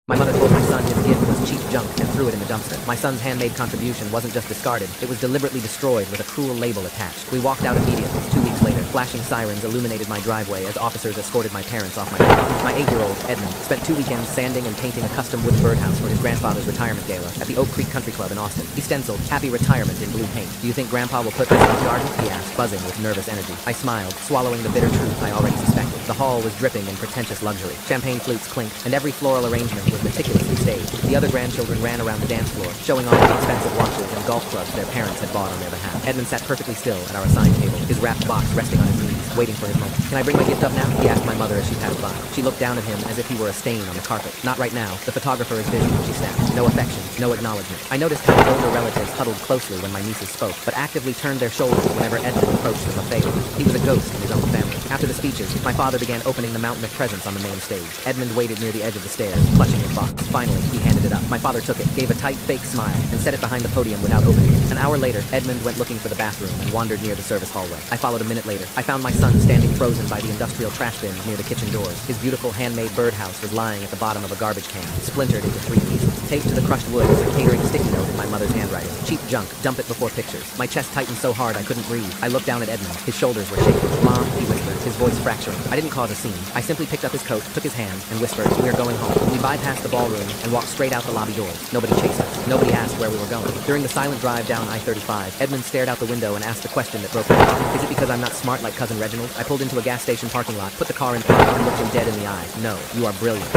My mother told my son his gift was cheap junk and threw it in the dumpster. My son's handmade contribution wasn't just discarded, it was deliberately destroyed with a cruel label attached. We walked out immediately. 2 weeks later, flashing sirens illuminated my driveway as officers escorted my parents off my property. My 8-year-old, Edmund, spent 2 weekends sanding and painting a custom wooden birdhouse for his grandfather's retirement gala at the Oak Creek Country Club in Austin. He stenciled, "Happy Retirement" in blue paint. "Do you think Grandpa will put this in his garden?" he asked, buzzing with nervous energy. I smiled, swallowing the bitter truth I already suspected. The hall was dripping in pretentious luxury. Champagne flutes clinked, and every floral arrangement was meticulously staged. The other grandchildren ran around the dance floor, showing off the expensive watches and golf clubs their parents had bought on their behalf. Edmund sat perfectly still at our assigned table, his wrapped box resting on his knees, waiting for his moment. "Can I bring my gift up now?" he asked my mother as she passed by. She looked down at him as if he were a stain on the carpet. "Not right now. The photographer is busy," she snapped. No affection, no acknowledgement. I noticed how the older relatives huddled closely when my nieces spoke, but actively turned their shoulders whenever Edmund approached them a favor. He was a ghost in his own family. After the speeches, my father began opening the mountain of presents on the main stage. Edmund waited near the edge of the stairs, clutching his box. Finally, he handed it up. My father took it, gave a tight, fake smile, and set it behind the podium without opening it. An hour later, Edmund went looking for the bathroom and wandered near the service hallway. I followed a minute later. I found my son standing frozen by the industrial trash bins near the kitchen doors. His beautiful handmade birdhouse was lying at the bottom of a garbage can, splintered into 3 pieces. Taped to the crushed wood was a catering sticky note in my mother's handwriting. "Cheap junk, dump it before pictures." My chest tightened so hard I couldn't breathe. I looked down at Edmund. His shoulders were shaking. "Mom," he whispered, his voice fracturing. I didn't cause a scene. I simply picked up his coat, took his hand, and whispered, "We are going home." We bypassed the ballroom and walked straight out the lobby doors. Nobody chased us. Nobody asked where we were going. During the silent drive down I-35, Edmund stared out the window and asked the question that broke my heart. "Is it because I'm not smart like Cousin Reginald?" I pulled into a gas station parking lot, put the car in park, and looked him dead in the eye. "No, you are brilliant."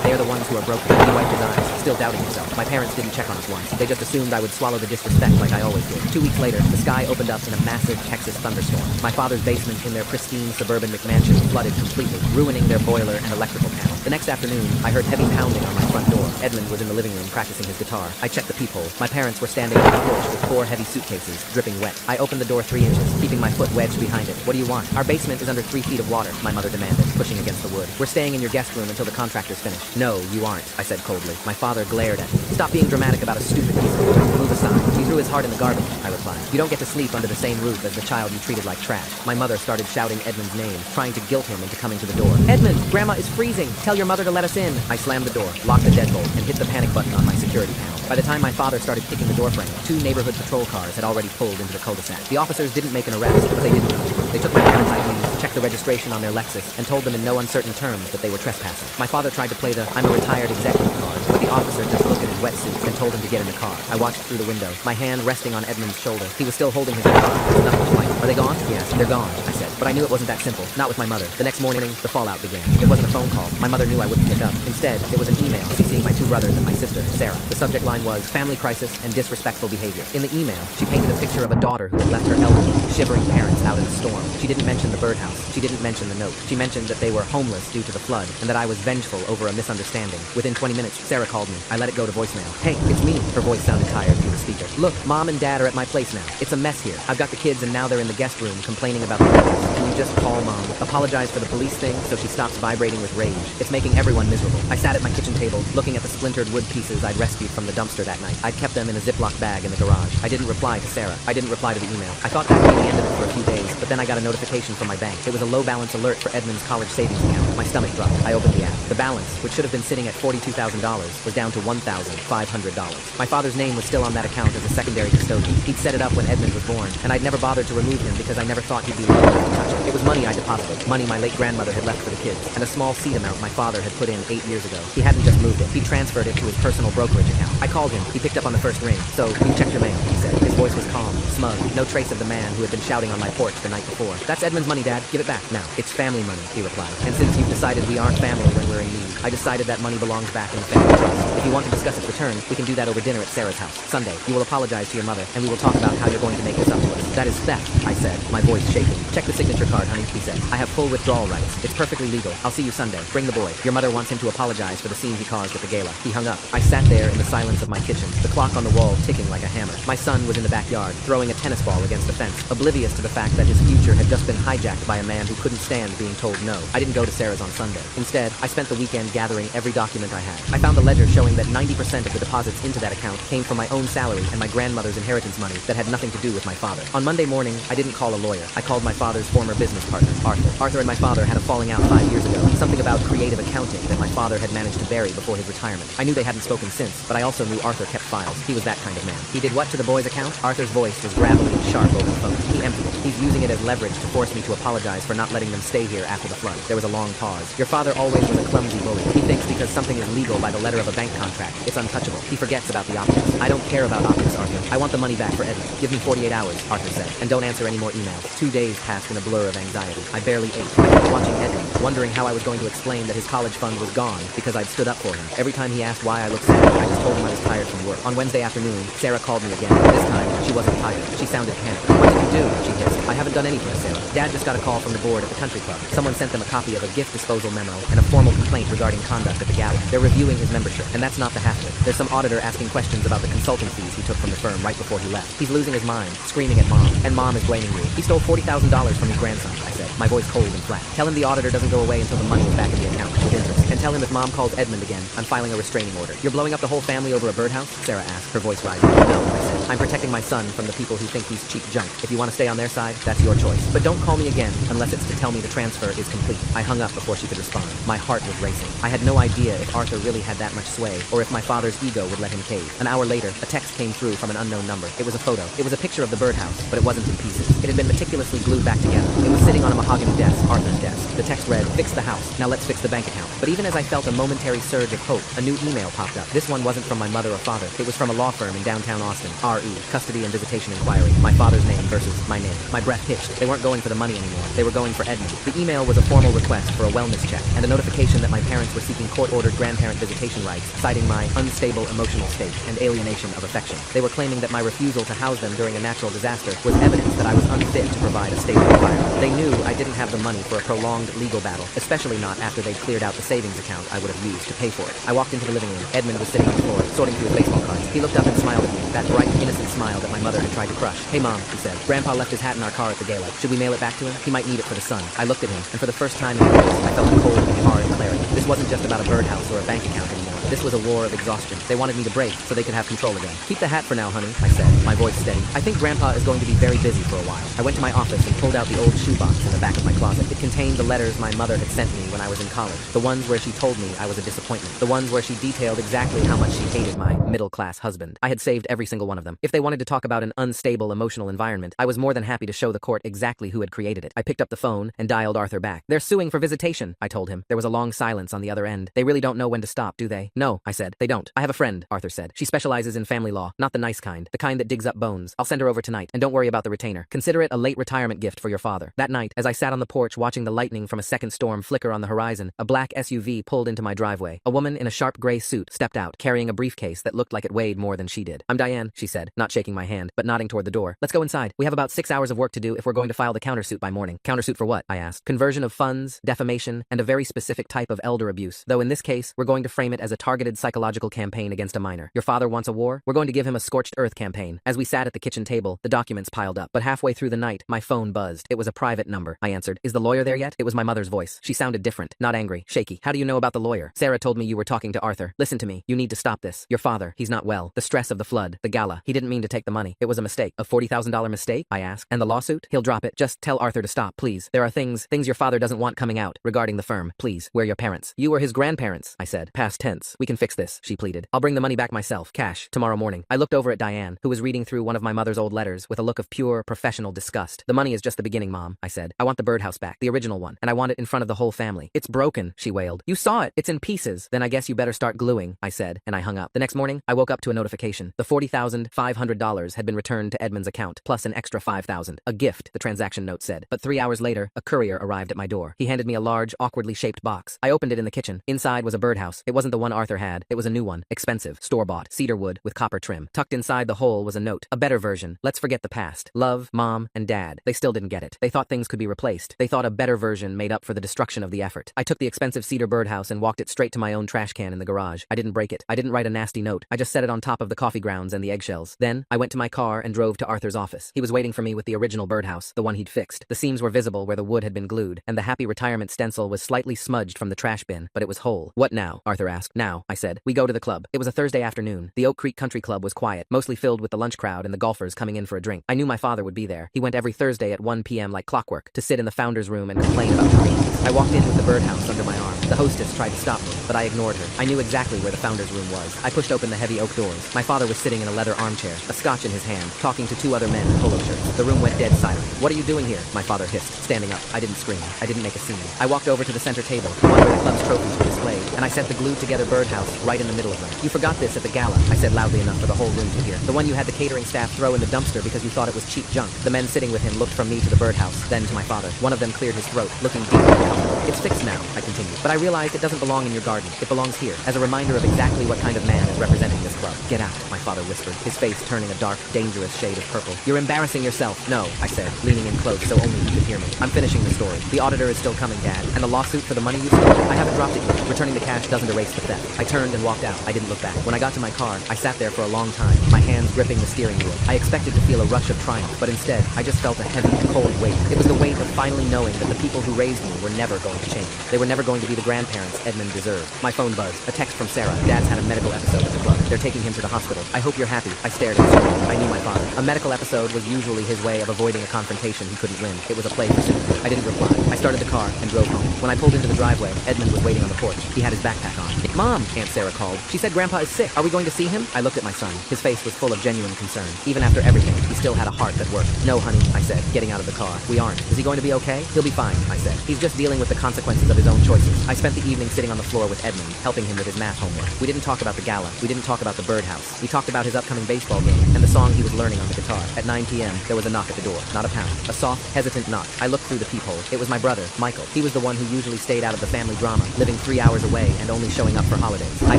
"They are the ones who are broken." He wiped his eyes, still doubting himself. My parents didn't check on us once. They just assumed I would swallow the disrespect like I always did. 2 weeks later, the sky opened up in a massive Texas thunderstorm. My father's basement in their pristine suburban McMansion flooded completely, ruining their boiler and electrical panel. The next afternoon, I heard heavy pounding on my front door. Edmund was in the living room practicing his guitar. I checked the peephole. My parents were standing on the porch with 4 heavy suitcases, dripping wet. I opened the door 3 inches, keeping my foot wedged behind it. "What do you want?" "Our basement is under 3 feet of water," my mother demanded, pushing against the wood. "We're staying in your guest room until the contractor's finished." "No, you aren't," I said coldly. My father glared at me. "Stop being dramatic about a stupid piece of wood. Move aside." "He threw his heart in the garbage," I replied. "You don't get to sleep under the same roof as the child you treated like trash." My mother started shouting Edmund's name, trying to guilt him into coming to the door. "Edmund, Grandma is freezing. Tell your mother to let us in." I slammed the door, locked the deadbolt, and hit the panic button on my security panel. By the time my father started kicking the doorframe, 2 neighborhood patrol cars had already pulled into the cul-de-sac. The officers didn't make an arrest, but they didn't need to. They took my parents' IDs, checked the registration on their Lexus, and told them in no uncertain terms that they were trespassing. My father tried to play the "I'm a retired executive" card, but the officer just looked at his wetsuit and told him to get in the car. I watched through the window, my hand resting on Edmund's shoulder. He was still holding his car. There was nothing to fight. "Are they gone?" he asked. "They're gone," I said. But I knew it wasn't that simple. Not with my mother. The next morning, the fallout began. It wasn't a phone call. My mother knew I wouldn't pick up. Instead, it was an email CCing my 2 brothers and my sister, Sarah. The subject line was "Family crisis and disrespectful behavior." In the email, she painted a picture of a daughter who had left her elderly, shivering parents out in a storm. She didn't mention the birdhouse. She didn't mention the note. She mentioned that they were homeless due to the flood and that I was vengeful over a misunderstanding. Within 20 minutes, Sarah called me. I let it go to voicemail. "Hey, it's me." Her voice sounded tired through the speaker. "Look, Mom and Dad are at my place now. It's a mess here. I've got the kids and now they're in the guest room complaining about the noise. Can you just call Mom? Apologize for the police thing so she stops vibrating with rage. It's making everyone miserable." I sat at my kitchen table, looking at the splintered wood pieces I'd rescued from the dumpster that night. I'd kept them in a Ziploc bag in the garage. I didn't reply to Sarah. I didn't reply to the email. I thought that would be the end of it for a few days, but then I got a notification from my bank. It was a low balance alert for Edmund's college savings account. My stomach dropped. I opened the app. The balance, which should have been sitting at $42,000, was down to $1,500. My father's name was still on that account as a secondary custodian. He'd set it up when Edmund was born, and I'd never bothered to remove him because I never thought he'd be loved enough to touch it. It was money I deposited, money my late grandmother had left for the kids, and a small seed amount my father had put in 8 years ago. He hadn't just moved it. He transferred it to his personal brokerage account. I called him. He picked up on the first ring. "So, you checked your mail," he said. His voice was calm, smug, no trace of the man who had been shouting on my porch the night before. "That's Edmund's money, Dad. Give it back now." "It's family money," he replied. "And since you've decided we aren't family when we're in need, I decided that money belongs back in the family trust. If you want to discuss its return, we can do that over dinner at Sarah's house. Sunday, you will apologize to your mother, and we will talk about how you're going to make this up to us." "That is theft," I said, my voice shaking. "Check the signature card, honey," he said. "I have full withdrawal rights. It's perfectly legal. I'll see you Sunday. Bring the boy. Your mother wants him to apologize for the scene he caused at the gala." He hung up. I sat there in the silence of my kitchen, the clock on the wall ticking like a hammer. My son was in the backyard, throwing a tennis ball against the fence, oblivious to the fact that his future had just been hijacked by a man who couldn't stand being told no. I didn't go to Sarah's on Sunday. Instead, I spent the weekend gathering every document I had. I found a ledger showing that 90% of the deposits into that account came from my own salary and my grandmother's inheritance money that had nothing to do with my father. On Monday morning, I didn't call a lawyer. I called my father's former business partner, Arthur. Arthur and my father had a falling out 5 years ago, something about creative accounting that my father had managed to bury before his retirement. I knew they hadn't spoken since, but I also knew Arthur kept files. He was that kind of man. He did what to the boy's account? Arthur's voice was gravelly and sharp over the phone. He emptied it. He's using it as leverage to force me to apologize for not letting them stay here after the flood. There was a long pause. Your father always was a clumsy bully. He thinks because something is legal by the letter of a bank contract, it's untouchable. He forgets about the optics. I don't care about optics, Arthur. I want the money back for Edmund. Give me 48 hours, Arthur said, and don't answer any more emails. 2 days passed in a blur of anxiety. I barely ate. I kept watching Edmund, wondering how I was going to explain that his college fund was gone because I'd stood up for him. Every time he asked why I looked sad, I just told him I was tired from work. On Wednesday afternoon, Sarah called me again. This time, she wasn't tired. She sounded panicked. What did you do? She hissed. I haven't done anything, Sarah. Dad just got a call from the board at the country club. Someone sent them a copy of a gift disposal memo and a formal complaint regarding conduct at the gala. They're reviewing his membership, and that's not the half of it. There's some auditor asking questions about the consulting fees he took from the firm right before he left. He's losing his mind, screaming at Mom, and Mom is blaming me. He stole $40,000 from his grandson, I said, my voice cold and flat. Tell him the auditor doesn't go away until the money is back in the account, with interest. And tell him if Mom calls Edmund again, I'm filing a restraining order. You're blowing up the whole family over a birdhouse? Sarah asked, her voice rising. No, I said. I'm protecting my son from the people who think he's cheap junk. If you want to stay on their side, that's your choice. But don't call me again unless it's to tell me the transfer is complete. I hung up before she could respond. My heart was racing. I had no idea if Arthur really had that much sway, or if my father's ego would let him cave. An hour later, a text came through from an unknown number. It was a photo. It was a picture of the birdhouse, but it wasn't in pieces. It had been meticulously glued back together. It was sitting on a mahogany desk, Arthur's desk. The text read, "Fix the house. Now let's fix the bank account." But even as I felt a momentary surge of hope, a new email popped up. This one wasn't from my mother or father. It was from a law firm in downtown Austin. R.E. Custody and Visitation Inquiry. My father's name versus my name. My breath hitched. They weren't going for the money anymore. They were going for Edmund. The email was a formal request for a wellness check and a notification that my parents were seeking court-ordered grandparent visitation rights, citing my unstable emotional state and alienation of affection. They were claiming that my refusal to house them during a natural disaster was evidence that I was unfit to provide a stable environment. They knew I didn't have the money for a prolonged legal battle, especially not after they'd cleared out the savings account I would have used to pay for it. I walked into the living room. Edmund was sitting on the floor, sorting through his baseball cards. He looked up and smiled at me, that bright, innocent smile that my mother had tried to crush. "Hey, Mom," he said. "Grandpa left his hat in our car at the gala. Should we mail it back to him? He might need it for the sun." I looked at him, and for the first time in years, I felt a cold, hard clarity. This wasn't just about a birdhouse or a bank account anymore. This was a war of exhaustion. They wanted me to break so they could have control again. "Keep the hat for now, honey," I said, my voice steady. "I think Grandpa is going to be very busy for a while." I went to my office and pulled out the old shoebox in the back of my closet. It contained the letters my mother had sent me when I was in college. The ones where she told me I was a disappointment. The ones where she detailed exactly how much she hated my middle-class husband. I had saved every single one of them. If they wanted to talk about an unstable emotional environment, I was more than happy to show the court exactly who had created it. I picked up the phone and dialed Arthur back. "They're suing for visitation," I told him. There was a long silence on the other end. "They really don't know when to stop, do they?" "No," I said. "They don't. I have a friend," Arthur said. "She specializes in family law, not the nice kind, the kind that digs up bones. I'll send her over tonight, and don't worry about the retainer. Consider it a late retirement gift for your father." That night, as I sat on the porch watching the lightning from a second storm flicker on the horizon, a black SUV pulled into my driveway. A woman in a sharp gray suit stepped out, carrying a briefcase that looked like it weighed more than she did. "I'm Diane," she said, not shaking my hand, but nodding toward the door. "Let's go inside. We have about 6 hours of work to do if we're going to file the countersuit by morning." "Countersuit for what?" I asked. "Conversion of funds, defamation, and a very specific type of elder abuse. Though in this case, we're going to frame it as a targeted psychological campaign against a minor. Your father wants a war? We're going to give him a scorched earth campaign." As we sat at the kitchen table, the documents piled up. But halfway through the night, my phone buzzed. It was a private number. I answered. "Is the lawyer there yet?" It was my mother's voice. She sounded different, not angry, shaky. "How do you know about the lawyer?" "Sarah told me you were talking to Arthur. Listen to me. You need to stop this. Your father, he's not well. The stress of the flood, the gala. He didn't mean to take the money. It was a mistake." "A $40,000 mistake?" I asked. "And the lawsuit? He'll drop it. Just tell Arthur to stop, please. There are things your father doesn't want coming out regarding the firm. Please, we're your parents." "You were his grandparents," I said. "Past tense. We can fix this," she pleaded. "I'll bring the money back myself, cash, tomorrow morning." I looked over at Diane, who was reading through one of my mother's old letters with a look of pure, professional disgust. "The money is just the beginning, Mom," I said. "I want the birdhouse back, the original one, and I want it in front of the whole family." "It's broken," she wailed. "You saw it. It's in pieces." "Then I guess you better start gluing," I said, and I hung up. The next morning, I woke up to a notification. The $40,500 had been returned to Edmund's account, plus an extra $5,000. A gift, the transaction note said. But 3 hours later, a courier arrived at my door. He handed me a large, awkwardly shaped box. I opened it in the kitchen. Inside was a birdhouse. It wasn't the one Arthur had. It was a new one. Expensive. Store-bought. Cedar wood with copper trim. Tucked inside the hole was a note. A better version. "Let's forget the past. Love, Mom, and Dad." They still didn't get it. They thought things could be replaced. They thought a better version made up for the destruction of the effort. I took the expensive cedar birdhouse and walked it straight to my own trash can in the garage. I didn't break it. I didn't write a nasty note. I just set it on top of the coffee grounds and the eggshells. Then, I went to my car and drove to Arthur's office. He was waiting for me with the original birdhouse, the one he'd fixed. The seams were visible where the wood had been glued, and the happy retirement stencil was slightly smudged from the trash bin, but it was whole. "What now?" Arthur asked. "Now," now, I said. We go to the club. It was a Thursday afternoon. The Oak Creek Country Club was quiet, mostly filled with the lunch crowd and the golfers coming in for a drink. I knew my father would be there. He went every Thursday at 1 p.m. like clockwork, to sit in the founder's room and complain about the meetings. I walked in with the birdhouse under my arm. The hostess tried to stop me, but I ignored her. I knew exactly where the founder's room was. I pushed open the heavy oak doors. My father was sitting in a leather armchair, a scotch in his hand, talking to two other men in polo shirts. The room went dead silent. What are you doing here? My father hissed, standing up. I didn't scream. I didn't make a scene. I walked over to the center table, the one where the club's trophies were displayed, and I set the glued-together birdhouse right in the middle of them. You forgot this at the gala, I said loudly enough for the whole room to hear. The one you had the catering staff throw in the dumpster because you thought it was cheap junk. The men sitting with him looked from me to the birdhouse, then to my father. One of them cleared his throat, looking deeply uncomfortable. It's fixed now, I continued, but I realized it doesn't belong in your garden. It belongs here, as a reminder of exactly what kind of man is representing this club. Get out, my father whispered, his face turning a dark, dangerous shade of purple. You're embarrassing yourself. No, I said, leaning in close so only he could hear me. I'm finishing the story. The auditor is still coming, Dad, and the lawsuit for the money you stole, I haven't dropped it yet. Returning the cash doesn't erase the theft. I turned and walked out. I didn't look back. When I got to my car, I sat there for a long time, my hands gripping the steering wheel. I expected to feel a rush of triumph, but instead, I just felt a heavy, cold weight. It was the weight of finally knowing that the people who raised me were never going to change. They were never going to be the grandparents Edmund deserved. My phone buzzed. A text from Sarah. Dad's had a medical episode at the club. They're taking him to the hospital. I hope you're happy. I stared and screamed. I knew my father. A medical episode was usually his way of avoiding a confrontation he couldn't win. It was a play for sympathy. I didn't reply. I started the car and drove home. When I pulled into the driveway, Edmund was waiting on the porch. He had his backpack on. Mom, Aunt Sarah called. She said Grandpa is sick. Are we going to see him? I looked at my son. His face was full of genuine concern. Even after everything, he still had a heart that worked. No, honey, I said, getting out of the car. We aren't. Is he going to be okay? He'll be fine, I said. He's just dealing with the consequences of his own choices. I spent the evening sitting on the floor with Edmund, helping him with his math homework. We didn't talk about the gala. We didn't talk about the birdhouse. We talked about his upcoming baseball game and the song he was learning on the guitar. At 9 p.m., there was a knock at the door. Not a pound. A soft, hesitant knock. I looked through the peephole. It was my brother, Michael. He was the one who usually stayed out of the family drama, living 3 hours away and only showing up for holidays. I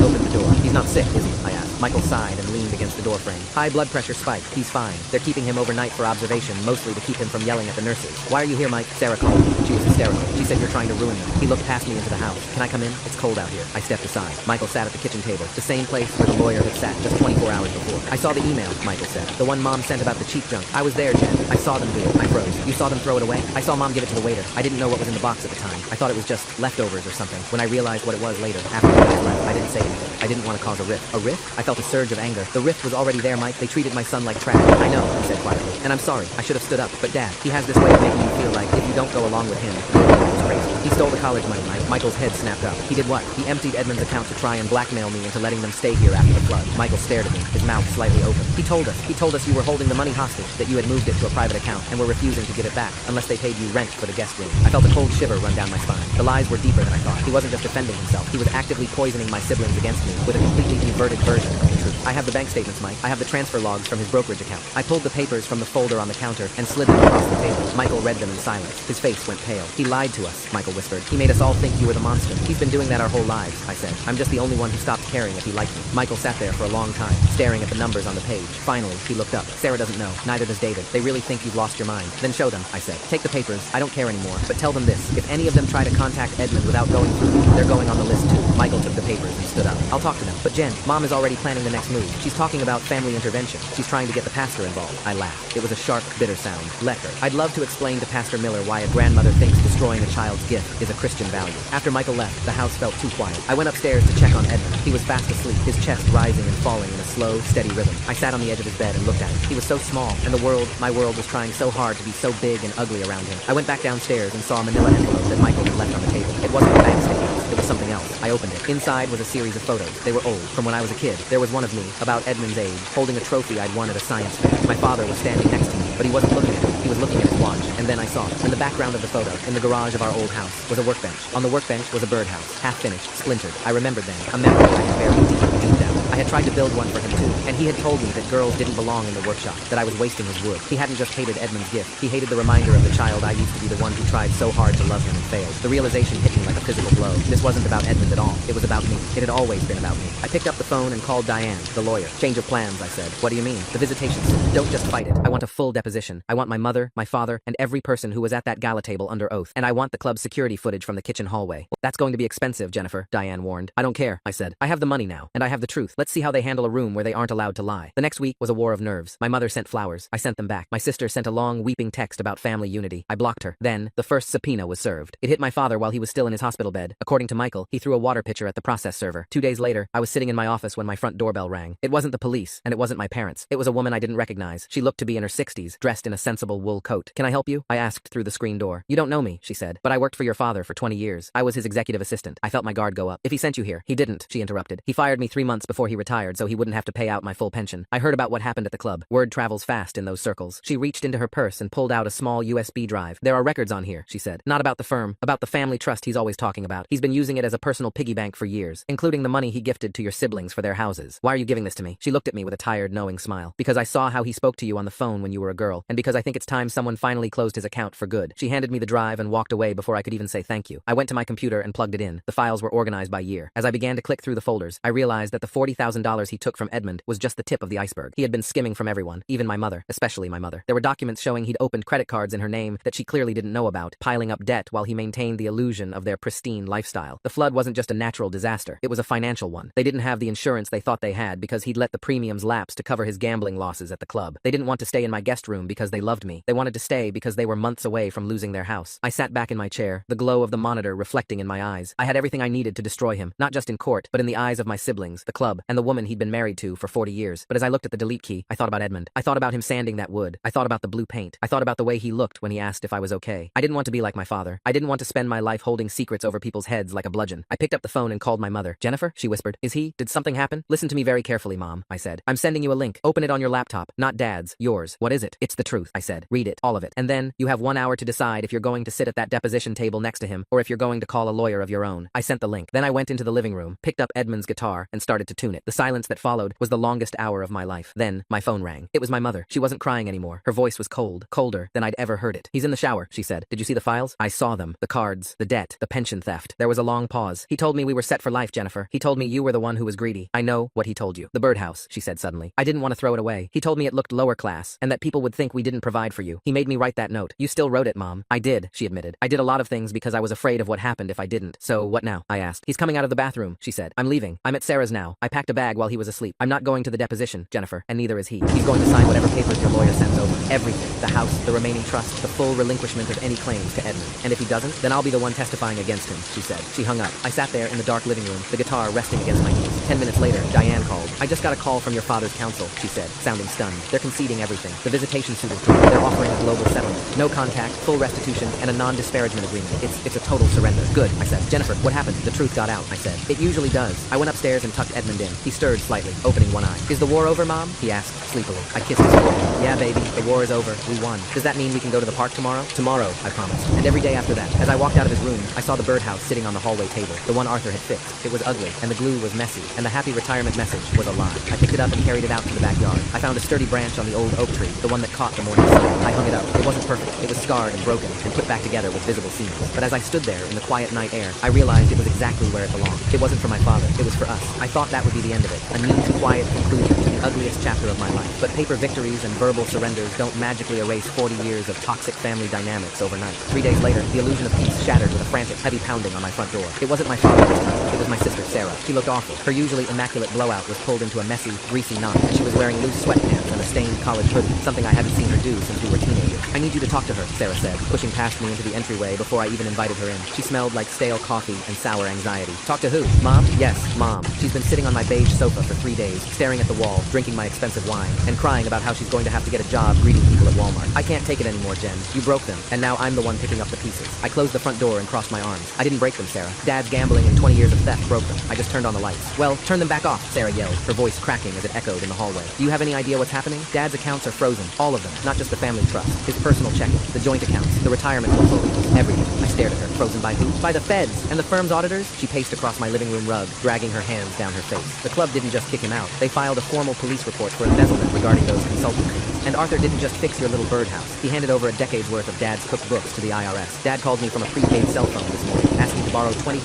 opened the door. He's not sick, is he? I asked. Michael sighed and leaned against the doorframe. High blood pressure spike. He's fine. They're keeping him overnight for observation, mostly to keep him from yelling at the nurses. Why are you here, Mike? Sarah called me. She was hysterical. She said you're trying to ruin them. He looked past me into the house. Can I come in? It's cold out here. I stepped aside. Michael sat at the kitchen table, the same place where the lawyer had sat just 24 hours before. I saw the email, Michael said. The one Mom sent about the cheap junk. I was there, Jen. I saw them do it. I froze. You saw them throw it away? I saw Mom give it to the waiter. I didn't know what was in the box at the time. I thought it was just leftovers or something. When I realized what it was later, after the guys left, I didn't say anything. I didn't want to cause a rift. A rift? I felt a surge of anger. The rift was already there, Mike. They treated my son like trash. I know, he said quietly. And I'm sorry. I should have stood up. But Dad, he has this way of making you feel like if you don't go along with him, you're crazy. He stole the college money, Mike. Michael's head snapped up. He did what? He emptied Edmund's account to try and blackmail me into letting them stay here after the flood. Michael stared at me, his mouth slightly open. He told us you were holding the money hostage, that you had moved it to a private account and were refusing to give it back unless they paid you rent for the guest room. I felt a cold shiver run down my spine. The lies were deeper than I thought. He wasn't just defending himself. He was actively poisoning my siblings against me with a completely inverted version of the truth. I have the bank statements, Mike. I have the transfer logs from his brokerage account. I pulled the papers from the folder on the counter and slid them across the table. Michael read them in silence. His face went pale. He lied to us, Michael whispered. He made us all think you were the monster. He's been doing that our whole lives, I said. I'm just the only one who stopped caring if he liked me. Michael sat there for a long time, staring at the numbers on the page. Finally, he looked up. Sarah doesn't know. Neither does David. They really think you've lost your mind. Then show them, I said. Take the papers. I don't care anymore. But tell them this. If any of them try to contact Edmund without going through me, they're going on the list too. Michael took the papers and stood up. I'll talk to them. But Jen, Mom is already planning the next move. She's talking about family intervention. She's trying to get the pastor involved. I laughed. It was a sharp, bitter sound. Let her. I'd love to explain to Pastor Miller why a grandmother thinks destroying a child's gift is a Christian value. After Michael left, the house felt too quiet. I went upstairs to check on Edmund. He was fast asleep, his chest rising and falling in a slow, steady rhythm. I sat on the edge of his bed and looked at him. He was so small, and the world, my world, was trying so hard to be so big and ugly around him. I went back downstairs and saw a manila envelope that Michael had left on the table. It wasn't a bank statement. It was something else. I opened it. Inside was a series of photos. They were old, from when I was a kid. There was one of me, about Edmund's age, holding a trophy I'd won at a science fair. My father was standing next to me, but he wasn't looking at me. He was looking at his watch. And then I saw, in the background of the photo, in the garage of our old house, was a workbench. On the workbench was a birdhouse, half finished, splintered. I remembered then, a memory I had buried deep down. I had tried to build one for him too, and he had told me that girls didn't belong in the workshop, that I was wasting his wood. He hadn't just hated Edmund's gift, he hated the reminder of the child I used to be, the one who tried so hard to love him and failed. The realization hit me like a physical blow. This wasn't about Edmund at all. It was about me. It had always been about me. I picked up the phone and called Diane, the lawyer. Change of plans, I said. What do you mean? The visitation suit. Don't just fight it. I want a full deposition. I want my mother, my father, and every person who was at that gala table under oath. And I want the club's security footage from the kitchen hallway. That's going to be expensive, Jennifer, Diane warned. I don't care, I said. I have the money now, and I have the truth. Let's see see how they handle a room where they aren't allowed to lie. The next week was a war of nerves. My mother sent flowers. I sent them back. My sister sent a long, weeping text about family unity. I blocked her. Then, the first subpoena was served. It hit my father while he was still in his hospital bed. According to Michael, he threw a water pitcher at the process server. 2 days later, I was sitting in my office when my front doorbell rang. It wasn't the police, and it wasn't my parents. It was a woman I didn't recognize. She looked to be in her 60s, dressed in a sensible wool coat. "Can I help you?" I asked through the screen door. "You don't know me," she said, "but I worked for your father for 20 years. I was his executive assistant." I felt my guard go up. "If he sent you here." "He didn't," she interrupted. "He fired me 3 months before he retired so he wouldn't have to pay out my full pension. I heard about what happened at the club. Word travels fast in those circles." She reached into her purse and pulled out a small USB drive. "There are records on here," she said. "Not about the firm, about the family trust he's always talking about. He's been using it as a personal piggy bank for years, including the money he gifted to your siblings for their houses. Why are you giving this to me?" She looked at me with a tired, knowing smile. "Because I saw how he spoke to you on the phone when you were a girl, and because I think it's time someone finally closed his account for good." She handed me the drive and walked away before I could even say thank you. I went to my computer and plugged it in. The files were organized by year. As I began to click through the folders, I realized that the $40,000 he took from Edmund was just the tip of the iceberg. He had been skimming from everyone, even my mother, especially my mother. There were documents showing he'd opened credit cards in her name that she clearly didn't know about, piling up debt while he maintained the illusion of their pristine lifestyle. The flood wasn't just a natural disaster, it was a financial one. They didn't have the insurance they thought they had because he'd let the premiums lapse to cover his gambling losses at the club. They didn't want to stay in my guest room because they loved me. They wanted to stay because they were months away from losing their house. I sat back in my chair, the glow of the monitor reflecting in my eyes. I had everything I needed to destroy him, not just in court, but in the eyes of my siblings, the club, and the woman he'd been married to for 40 years. But as I looked at the delete key, I thought about Edmund. I thought about him sanding that wood. I thought about the blue paint. I thought about the way he looked when he asked if I was okay. I didn't want to be like my father. I didn't want to spend my life holding secrets over people's heads like a bludgeon. I picked up the phone and called my mother. "Jennifer?" she whispered. "Is he? Did something happen?" "Listen to me very carefully, Mom," I said. "I'm sending you a link. Open it on your laptop. Not Dad's, yours." "What is it?" "It's the truth," I said. "Read it, all of it. And then, you have 1 hour to decide if you're going to sit at that deposition table next to him, or if you're going to call a lawyer of your own." I sent the link. Then I went into the living room, picked up Edmund's guitar, and started to tune it. The silence that followed was the longest hour of my life. Then, my phone rang. It was my mother. She wasn't crying anymore. Her voice was cold, colder than I'd ever heard it. "He's in the shower," she said. "Did you see the files?" I saw them. The cards, the debt, the pension theft. There was a long pause. "He told me we were set for life, Jennifer. He told me you were the one who was greedy." "I know what he told you." "The birdhouse," she said suddenly. "I didn't want to throw it away. He told me it looked lower class, and that people would think we didn't provide for you. He made me write that note." "You still wrote it, Mom." "I did," she admitted. "I did a lot of things because I was afraid of what happened if I didn't." "So, what now?" I asked. "He's coming out of the bathroom," she said. "I'm leaving. I'm at Sarah's now. I packed a bag while he was asleep. I'm not going to the deposition, Jennifer, and neither is he. He's going to sign whatever papers your lawyer sends over. Everything. The house, the remaining trust, the full relinquishment of any claims to Edmund. And if he doesn't, then I'll be the one testifying against him," she said. She hung up. I sat there in the dark living room, the guitar resting against my knees. 10 minutes later, Diane called. "I just got a call from your father's counsel," she said, sounding stunned. "They're conceding everything. The visitation suit is dropped. They're offering a global settlement. No contact, full restitution, and a non-disparagement agreement. It's a total surrender." "Good," I said. "Jennifer, what happened?" "The truth got out," I said. "It usually does." I went upstairs and tucked Edmund in. He stirred slightly, opening one eye. "Is the war over, Mom?" he asked sleepily. I kissed his forehead. "Yeah, baby, the war is over. We won. Does that mean we can go to the park tomorrow?" "Tomorrow," I promised. And every day after that. As I walked out of his room, I saw the birdhouse sitting on the hallway table, the one Arthur had fixed. It was ugly, and the glue was messy, and the happy retirement message was a lie. I picked it up and carried it out to the backyard. I found a sturdy branch on the old oak tree, the one that caught the morning sun. I hung it up. It wasn't perfect. It was scarred and broken, and put back together with visible seams. But as I stood there in the quiet night air, I realized it was exactly where it belonged. It wasn't for my father. It was for us. I thought that would be the end of it. A neat, quiet conclusion to the ugliest chapter of my life. But paper victories and verbal surrenders don't magically erase 40 years of toxic family dynamics overnight. 3 days later, the illusion of peace shattered with a frantic, heavy pounding on my front door. It wasn't my father this time. It was my sister, Sarah. She looked awful. Her usually immaculate blowout was pulled into a messy, greasy knot, and she was wearing loose sweatpants and a stained college hoodie, something I hadn't seen her do since we were teenagers. "I need you to talk to her," Sarah said, pushing past me into the entryway before I even invited her in. She smelled like stale coffee and sour anxiety. "Talk to who? Mom?" "Yes, Mom. She's been sitting on my beige sofa for 3 days, staring at the wall, drinking my expensive wine, and crying about how she's going to have to get a job greeting people at Walmart. I can't take it anymore, Jen. You broke them, and now I'm the one picking up the pieces." I closed the front door and crossed my arms. "I didn't break them, Sarah. Dad's gambling and 20 years of theft broke them. I just turned on the lights." "Well, turn them back off," Sarah yelled, her voice cracking as it echoed in the hallway. "Do you have any idea what's happening? Dad's accounts are frozen. All of them. Not just the family trust. His personal checking, the joint accounts, the retirement portfolios, everything." I stared at her. "Frozen by who?" "By the feds. And the firm's auditors?" She paced across my living room rug, dragging her hands down her face. "The club didn't just kick him out. They filed a formal police report for embezzlement regarding those consulting fees. And Arthur didn't just fix your little birdhouse. He handed over a decade's worth of Dad's cooked books to the IRS. Dad called me from a prepaid cell phone this morning. asking to borrow $20,000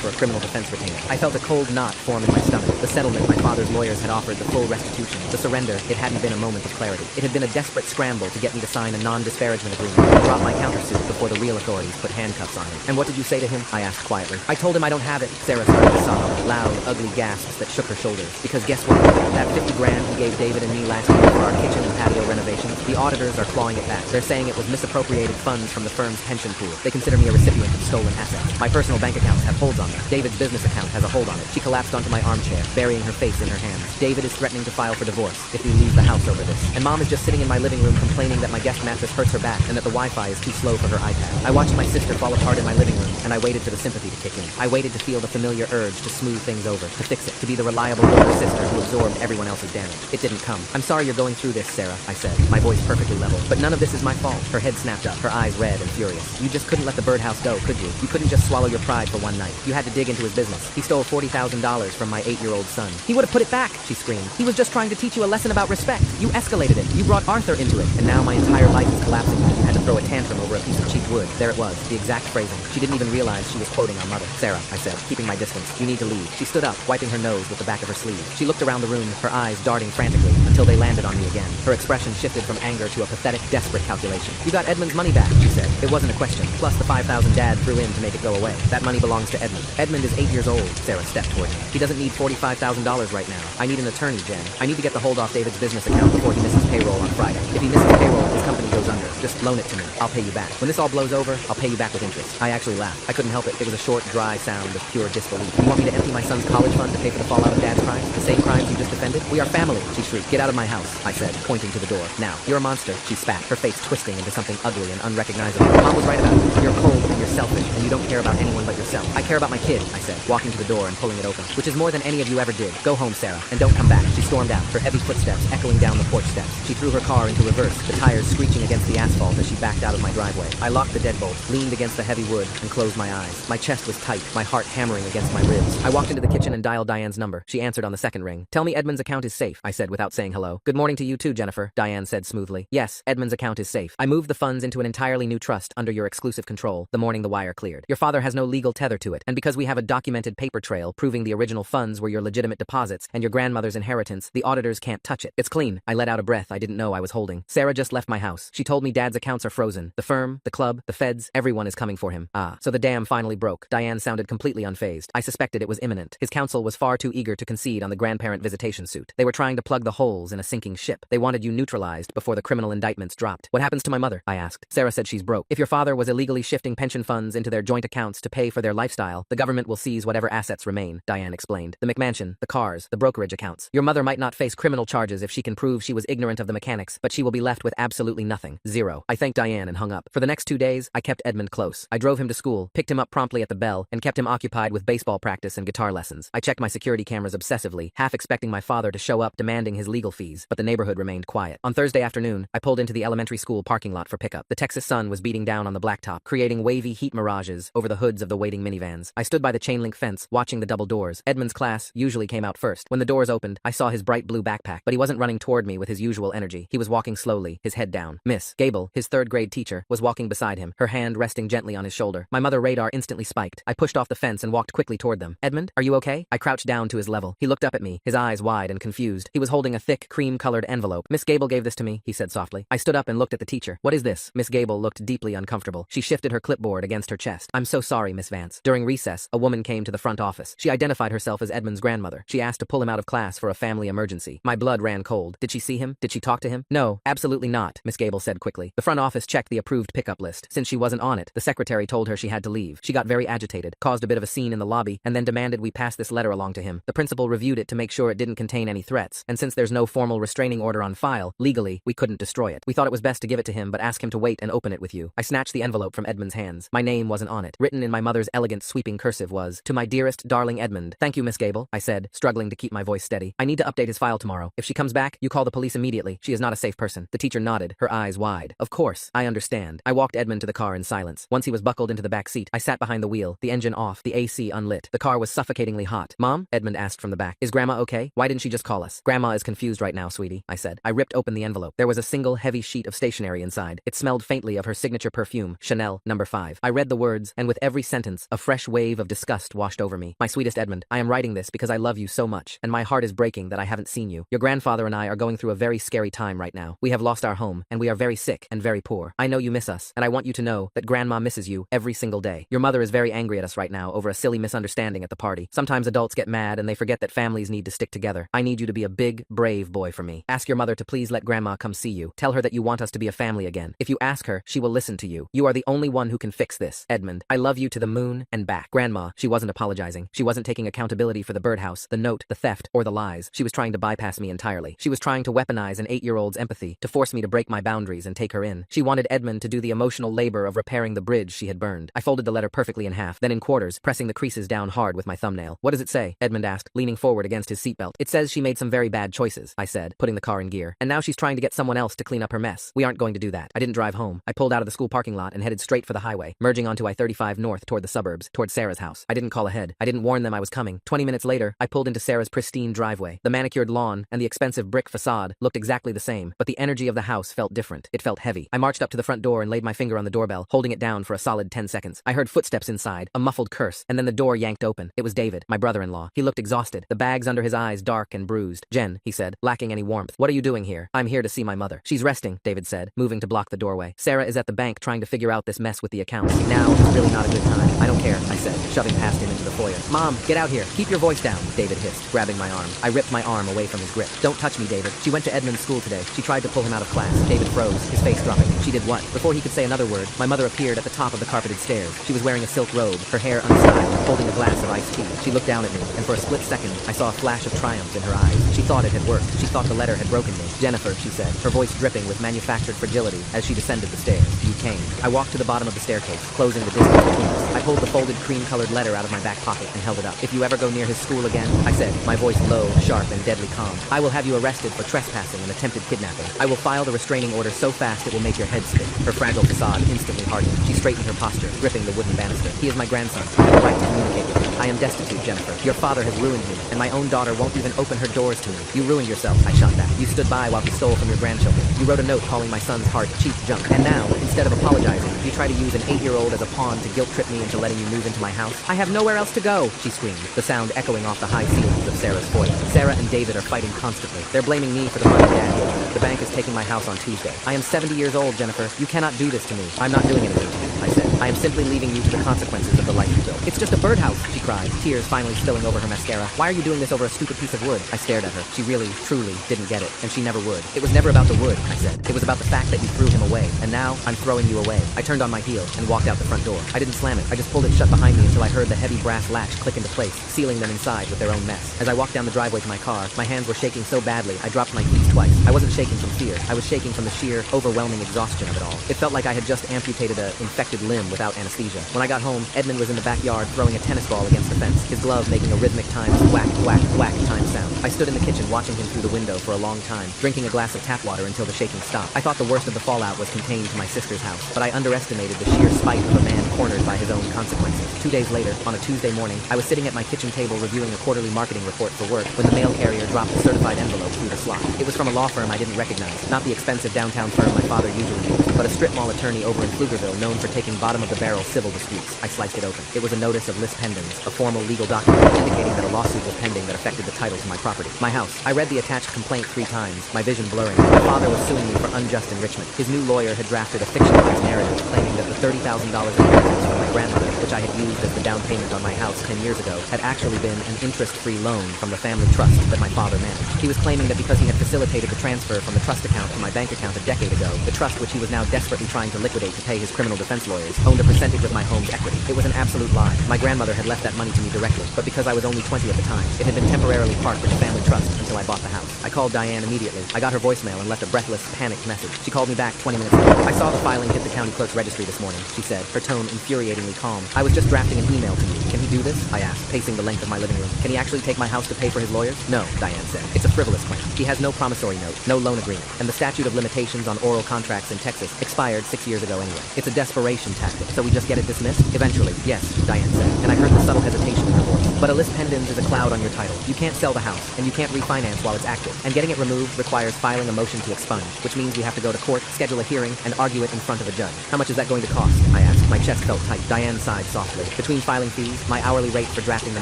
for a criminal defense retainer. I felt a cold knot form in my stomach. The settlement my father's lawyers had offered, the full restitution. The surrender, it hadn't been a moment of clarity. It had been a desperate scramble to get me to sign a non-disparagement agreement and drop my countersuit before the real authorities put handcuffs on him. And what did you say to him? I asked quietly. I told him I don't have it. Sarah started to sob, loud, ugly gasps that shook her shoulders. Because guess what? That 50 grand he gave David and me last year for our kitchen and patio renovations, the auditors are clawing it back. They're saying it was misappropriated funds from the firm's pension pool. They consider me a recipient of stolen assets. My personal bank accounts have holds on them. David's business account has a hold on it. She collapsed onto my armchair, burying her face in her hands. David is threatening to file for divorce if we leave the house over this. And Mom is just sitting in my living room complaining that my guest mattress hurts her back and that the Wi-Fi is too slow for her iPad. I watched my sister fall apart in my living room, and I waited for the sympathy to kick in. I waited to feel the familiar urge to smooth things over, to fix it, to be the reliable older sister who absorbed everyone else's damage. It didn't come. I'm sorry you're going through this, Sarah, I said, my voice perfectly level. But none of this is my fault. Her head snapped up, her eyes red and furious. You just couldn't let the birdhouse go, could you? You couldn't just swallow your pride for one night. You had to dig into his business. He stole $40,000 from my 8-year-old son. He would have put it back, she screamed. He was just trying to teach you a lesson about respect. You escalated it. You brought Arthur into it. And now my entire life is collapsing because you had to throw a tantrum over a piece of cheap wood. There it was, the exact phrasing. She didn't even realize she was quoting our mother. Sarah, I said, keeping my distance. You need to leave. She stood up, wiping her nose with the back of her sleeve. She looked around the room, her eyes darting frantically, until they landed on me again. Her expression shifted from anger to a pathetic, desperate calculation. You got Edmund's money back, she said. It wasn't a question. Plus the $5,000 Dad threw in to make it go away. That money belongs to Edmund. Edmund is 8 years old. Sarah stepped toward me. He doesn't need $45,000 right now. I need an attorney, Jen. I need to get the hold off David's business account before he misses payroll on Friday. If he misses payroll, his company goes under. Just loan it to me. I'll pay you back. When this all blows over, I'll pay you back with interest. I actually laughed. I couldn't help it. It was a short, dry sound of pure disbelief. You want me to empty my son's college fund to pay for the fallout of Dad's crimes? The same crimes you just defended? We are family, she shrieked. Get out of my house, I said, pointing to the door. Now, you're a monster, she spat, her face twisting into something ugly and unrecognizable. Mom was right about you. You're cold and you're selfish, and you don't care about anyone but yourself. I care about my kid, I said, walking to the door and pulling it open. Which is more than any of you ever did. Go home, Sarah, and don't come back. She stormed out, her heavy footsteps echoing down the porch steps. She threw her car into reverse, the tires screeching against the asphalt as she backed out of my driveway. I locked the deadbolt, leaned against the heavy wood, and closed my eyes. My chest was tight, my heart hammering against my ribs. I walked into the kitchen and dialed Diane's number. She answered on the second ring. Tell me Edmund's account is safe, I said without saying hello. Good morning to you too, Jennifer, Diane said smoothly. Yes, Edmund's account is safe. I moved the funds into an entirely new trust under your exclusive control the morning the wire cleared. Your father has no legal tether to it, and because we have a documented paper trail proving the original funds were your legitimate deposits and your grandmother's inheritance, the auditors can't touch it. It's clean. I let out a breath I didn't know I was holding. Sarah just left my house. She told me Dad's accounts are frozen. The firm, the club, the feds, everyone is coming for him. Ah, so the dam finally broke. Diane sounded completely unfazed. I suspected it was imminent. His counsel was far too eager to concede on the grandparent visitation suit. They were trying to plug the holes in a sinking ship. They wanted you neutralized before the criminal indictments dropped. What happens to my mother? I asked. Sarah said she's broke. If your father was illegally shifting pension funds into their joint accounts to pay for their lifestyle, the government will seize whatever assets remain, Diane explained. The McMansion, the cars, the brokerage accounts. Your mother might not face criminal charges if she can prove she was ignorant of the mechanics, but she will be left with absolutely nothing. Zero. I thanked Diane and hung up. For the next 2 days, I kept Edmund close. I drove him to school, picked him up promptly at the bell, and kept him occupied with baseball practice and guitar lessons. I checked my security cameras obsessively, half expecting my father to show up demanding his legal fees, but the neighborhood remained quiet. On Thursday afternoon, I pulled into the elementary school parking lot for pickup. The Texas sun was beating down on the blacktop, creating wavy heat mirages over the hoods of the waiting minivans. I stood by the chain link fence, watching the double doors. Edmund's class usually came out first. When the doors opened, I saw his bright blue backpack, but he wasn't running toward me with his usual energy. He was walking slowly, his head down. Miss Gable, his third-grade teacher, was walking beside him, her hand resting gently on his shoulder. My mother radar instantly spiked. I pushed off the fence and walked quickly toward them. Edmund, are you okay? I crouched down to his level. He looked up at me, his eyes wide and confused. He was holding a thick, cream-colored envelope. Miss Gable gave this to me, he said softly. I stood up and looked at the teacher. What is this? Miss Gable looked deeply uncomfortable. She shifted her clipboard against her chest. I'm so sorry, Miss Vance. During recess, a woman came to the front office. She identified herself as Edmund's grandmother. She asked to pull him out of class for a family emergency. My blood ran cold. Did she see him? Did she talk to him? No, absolutely not, Miss Gable said quickly. The front office checked the approved pickup list. Since she wasn't on it, the secretary told her she had to leave. She got very agitated, caused a bit of a scene in the lobby, and then demanded we pass this letter along to him. The principal reviewed it to make sure it didn't contain any threats, and since there's no formal restraining order on file, legally, we couldn't destroy it. We thought it was best to give it to him but ask him to wait and open it with you. I snatched the envelope from Edmund's hands. My name wasn't on it. Written in my mother's elegant sweeping cursive was, "To my dearest, darling Edmund." Thank you, Miss Gable, I said, struggling to keep my voice steady. I need to update his file tomorrow. If she comes back, you call the police immediately. She is not a safe person. The teacher nodded, her eyes wide. Of course, I understand. I walked Edmund to the car in silence. Once he was buckled into the back seat, I sat behind the wheel, the engine off, the AC unlit. The car was suffocatingly hot. Mom? Edmund asked from the back. Is Grandma okay? Why didn't she just call us? Grandma is confused right now, sweetie, I said. I ripped open the envelope. There was a single heavy sheet of stationery inside. It smelled faintly of her signature perfume, Chanel No. 5. I read the words, and with every sentence, a fresh wave of disgust washed over me. My sweetest Edmund, I am writing this because I love you so much, and my heart is breaking that I haven't seen you. Your grandfather and I are going through a very scary time right now. We have lost our home, and we are very sick and very poor. I know you miss us, and I want you to know that Grandma misses you every single day. Your mother is very angry at us right now over a silly misunderstanding at the party. Sometimes adults get mad and they forget that families need to stick together. I need you to be a big, brave boy for me. Ask your mother to please let Grandma come see you. Tell her that you want us to be a family again. If you ask her, she will listen to you. You are the only one who can fix this. Edmund, I love you to the moon and back. Grandma, she wasn't apologizing. She wasn't taking accountability for the birdhouse, the note, the theft, or the lies. She was trying to bypass me entirely. She was trying to weaponize an 8-year-old's empathy, to force me to break my boundaries and take her in. She wanted Edmund to do the emotional labor of repairing the bridge she had burned. I folded the letter perfectly in half, then in quarters, pressing the creases down hard with my thumbnail. What does it say? Edmund asked, leaning forward against his seatbelt. It says she made some very bad choices, I said, putting the car in gear. And now she's trying to get someone else to clean up her mess. We aren't going to do that. I didn't drive home. I pulled out of the school parking lot and headed straight for the highway, merging onto I-35 north toward the suburbs, toward Sarah's house. I didn't call ahead. I didn't warn them I was coming. 20 minutes later, I pulled into Sarah's pristine driveway. The manicured lawn and the expensive brick facade looked exactly the same, but the energy of the house felt different. It felt heavy. I marched up to the front door and laid my finger on the doorbell, holding it down for a solid 10 seconds. I heard footsteps inside, a muffled curse, and then the door yanked open. It was David, my brother-in-law. He looked exhausted, the bags under his eyes dark and bruised. Jen, he said, lacking any warmth. What are you doing here? I'm here to see my mother. She's resting, David said, moving to block the doorway. Sarah is at the bank trying to figure out this mess with the accounts. Now is really not a good time. I don't care, I said, shoving past him into the foyer. Mom, get out here. Keep your voice down, David hissed, grabbing my arm. I ripped my arm away from his grip. Don't touch me, David. She went to Edmund's school today. She tried to pull him out of class. David froze, his face dropping. She did what? Before he could say another word, my mother appeared at the top of the carpeted stairs. She was wearing a silk robe, her hair unstyled, holding a glass of iced tea. She looked down at me, and for a split second, I saw a flash of triumph in her eyes. She thought it had worked. She thought the letter had broken me. Jennifer, she said, her voice dripping with manufactured fragility as she descended the stairs. You came. I walked to the bottom of the staircase, closing the distance between us. I pulled the folded cream-colored letter out of my back pocket and held it up. If you ever go near his school again, I said, my voice low, sharp, and deadly calm, I will have you arrested for trespassing and attempted kidnapping. I will file the restraining order so fast it will make your head spin. Her fragile facade instantly hardened. She straightened her posture, gripping the wooden banister. He is my grandson. I have a right to communicate with him. I am destitute, Jennifer. Your father has ruined me, and my own daughter won't even open her doors to me. You ruined yourself, I shot back. You stood by while he stole from your grandchildren. You wrote a note calling my son's heart cheap junk. And now, instead of apologizing, you try to use an 8-year-old as a pawn to guilt-trip me into letting you move into my house. I have nowhere else to go, she screamed, the sound echoing off the high ceilings of Sarah's foyer. Sarah and David are fighting constantly. They're blaming me for the money Dad gave me. The bank is taking my house on Tuesday. I am 70 years old, Jennifer. You cannot do this to me. I'm not doing anything to you, I said. I am simply leaving you to the consequences of the life you built. It's just a birdhouse, she cried, tears finally spilling over her mascara. Why are you doing this over a stupid piece of wood? I stared at her. She really, truly didn't get it, and she never would. It was never about the wood, I said. It was about the fact that you threw him away, and now I'm throwing you away. I turned on my heel and walked out the front door. I didn't slam it. I just pulled it shut behind me until I heard the heavy brass latch click into place, sealing them inside with their own mess. As I walked down the driveway to my car, my hands were shaking so badly I dropped my keys twice. I wasn't shaking from fear. I was shaking from the sheer, overwhelming exhaustion of it all. It felt like I had just amputated an infected limb without anesthesia. When I got home, Edmund was in the backyard throwing a tennis ball against the fence, his glove making a rhythmic times whack, whack, whack time sound. I stood in the kitchen watching him through the window for a long time, drinking a glass of tap water until the shaking stopped. I thought the worst of the fallout was contained to my sister's house, but I underestimated the sheer spite of a man cornered by his own consequences. 2 days later, on a Tuesday morning, I was sitting at my kitchen table reviewing a quarterly marketing report for work when the mail carrier dropped a certified envelope through the slot. It was from a law firm I didn't recognize, not the expensive downtown firm my father usually used, but a strip mall attorney over in Pflugerville known for taking bottom-of-the-barrel civil disputes. I sliced it open. It was a notice of lis pendens, a formal legal document indicating that a lawsuit was pending that affected the title to my property. My house. I read the attached complaint 3 times, my vision blurring. My father was suing me for unjust enrichment. His new lawyer had drafted a fictionalized narrative claiming that the $30,000 inheritance from my grandmother, which I had used as the down payment on my house 10 years ago, had actually been an interest-free loan from the family trust that my father managed. He was claiming that because he had facilitated the transfer from the trust account to my bank account a decade ago, the trust which he was now desperately trying to liquidate to pay his criminal defense lawyers, owned a percentage of my home's equity. It was an absolute lie. My grandmother had left that money to me directly, but because I was only 20 at the time, it had been temporarily parked in the family trust until I bought the house. I called Diane immediately. I got her voicemail and left a breathless, panicked message. She called me back 20 minutes later. I saw the filing hit the county clerk's registry this morning, she said, her tone infuriatingly calm. I was just drafting an email to you. Can he do this? I asked, pacing the length of my living room. Can he actually take my house to pay for his lawyers? No, Diane said. It's a frivolous claim. He has no promissory note, no loan agreement, and the statute of limitations on oral contracts in Texas expired 6 years ago anyway. It's a desperation tactic, so we just get it dismissed? Eventually, yes, Diane said, and I heard the subtle hesitation in her voice. But a lis pendens is a cloud on your title. You can't sell the house, and you can't refinance while it's active. And getting it removed requires filing a motion to expunge, which means we have to go to court, schedule a hearing, and argue it in front of a judge. How much is that going to cost? I asked. My chest felt tight. Diane sighed softly. Between filing fees, my hourly rate for drafting the